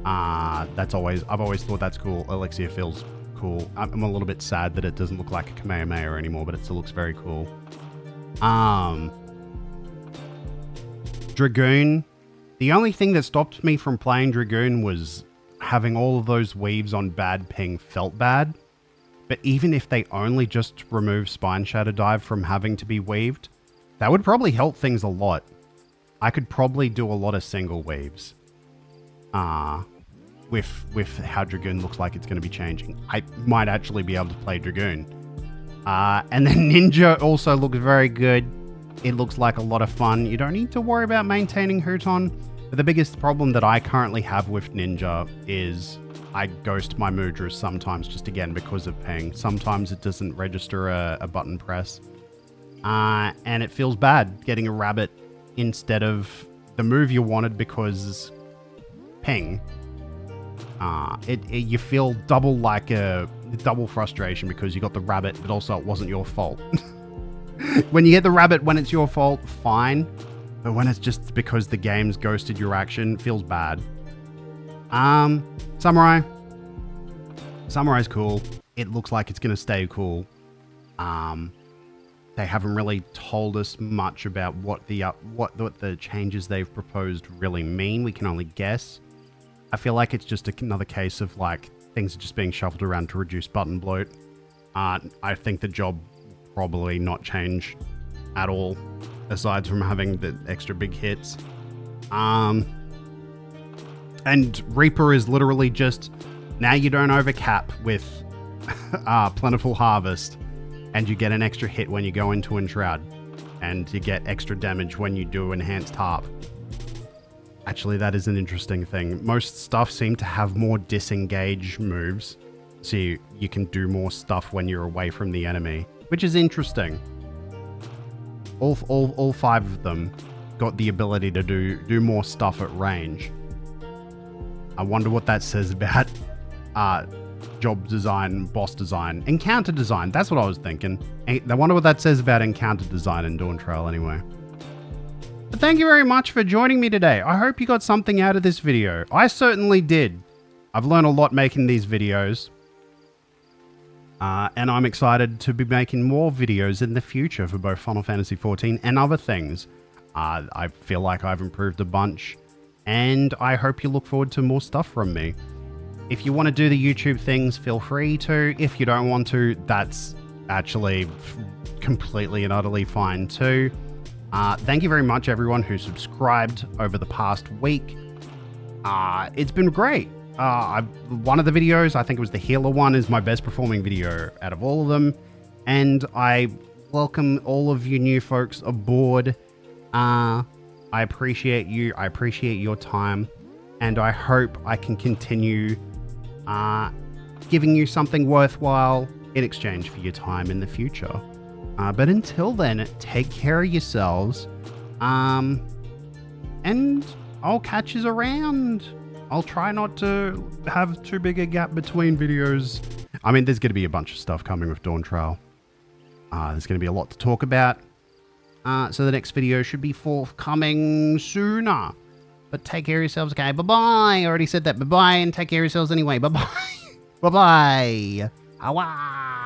I've always thought that's cool. Elixir feels cool. I'm a little bit sad that it doesn't look like a Kamehameha anymore, but it still looks very cool. Dragoon. The only thing that stopped me from playing Dragoon was having all of those weaves on bad ping felt bad. But even if they only just remove Spine Shatter Dive from having to be weaved, that would probably help things a lot. I could probably do a lot of single weaves. With how Dragoon looks like it's going to be changing. I might actually be able to play Dragoon. And then Ninja also looks very good. It looks like a lot of fun. You don't need to worry about maintaining Huton. But the biggest problem that I currently have with Ninja is I ghost my Mudras sometimes, just again because of ping. Sometimes it doesn't register a button press. And it feels bad getting a rabbit instead of the move you wanted because ping. You feel double frustration because you got the rabbit, but also it wasn't your fault. When you get the rabbit when it's your fault, fine. But when it's just because the game's ghosted your action, it feels bad. Samurai. Samurai's cool. It looks like it's gonna stay cool. They haven't really told us much about what the changes they've proposed really mean. We can only guess. I feel like it's just another case of like things are just being shuffled around to reduce button bloat. I think the job will probably not change at all, aside from having the extra big hits. And Reaper is literally just, now you don't overcap with Plentiful Harvest, and you get an extra hit when you go into Enshroud, and you get extra damage when you do Enhanced Harp. Actually, that is an interesting thing. Most stuff seem to have more disengage moves, so you can do more stuff when you're away from the enemy, which is interesting. All 5 of them got the ability to do more stuff at range. I wonder what that says about job design, boss design, encounter design. That's what I was thinking. I wonder what that says about encounter design in Dawn Trail anyway. But thank you very much for joining me today. I hope you got something out of this video. I certainly did. I've learned a lot making these videos. And I'm excited to be making more videos in the future for both Final Fantasy XIV and other things. I feel like I've improved a bunch, and I hope you look forward to more stuff from me. If you want to do the YouTube things, feel free to. If you don't want to, that's actually completely and utterly fine too. Thank you very much, everyone who subscribed over the past week. It's been great. One of the videos, I think it was the healer one, is my best performing video out of all of them. And I welcome all of you new folks aboard. I appreciate you. I appreciate your time. And I hope I can continue giving you something worthwhile in exchange for your time in the future. But until then, take care of yourselves. And I'll catch you around. I'll try not to have too big a gap between videos. I mean, there's going to be a bunch of stuff coming with Dawn Trail. There's going to be a lot to talk about. So the next video should be forthcoming sooner. But take care of yourselves, okay? Bye-bye. I already said that. Bye-bye, and take care of yourselves anyway. Bye-bye. Bye-bye. Awa.